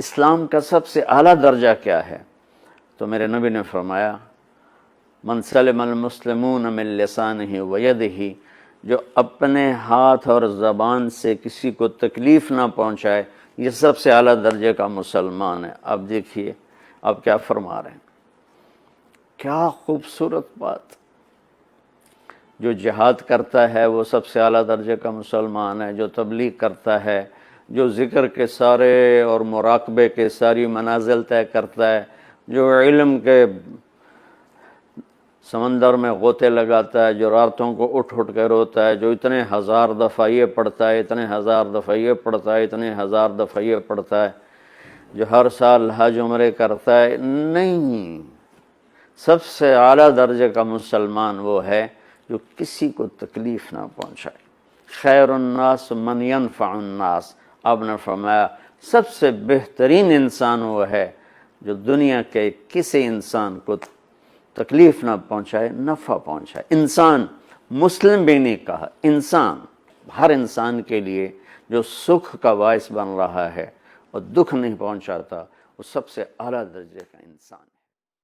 اسلام کا سب سے اعلیٰ درجہ کیا ہے؟ تو میرے نبی نے فرمایا من سلم المسلمون من لسانہ ویدہ، جو اپنے ہاتھ اور زبان سے کسی کو تکلیف نہ پہنچائے، یہ سب سے اعلیٰ درجے کا مسلمان ہے۔ اب دیکھیے اب کیا فرما رہے ہیں، کیا خوبصورت بات۔ جو جہاد کرتا ہے وہ سب سے اعلیٰ درجے کا مسلمان ہے، جو تبلیغ کرتا ہے، جو ذکر کے سارے اور مراقبے کے ساری منازل طے کرتا ہے، جو علم کے سمندر میں غوطے لگاتا ہے، جو راتوں کو اٹھ اٹھ کے روتا ہے، جو اتنے ہزار دفعہ یہ پڑھتا ہے، اتنے ہزار دفعہ یہ پڑھتا ہے، اتنے ہزار دفعہ یہ پڑھتا ہے، جو ہر سال حج عمرے کرتا ہے، نہیں، سب سے اعلیٰ درجے کا مسلمان وہ ہے جو کسی کو تکلیف نہ پہنچائے۔ خیر الناس من ینفع الناس، آپ نے فرمایا سب سے بہترین انسان وہ ہے جو دنیا کے کسی انسان کو تکلیف نہ پہنچائے، نفع پہنچائے۔ انسان، مسلم بھی نہیں کہا، انسان، ہر انسان کے لیے جو سکھ کا باعث بن رہا ہے اور دکھ نہیں پہنچاتا، وہ سب سے اعلیٰ درجے کا انسان ہے۔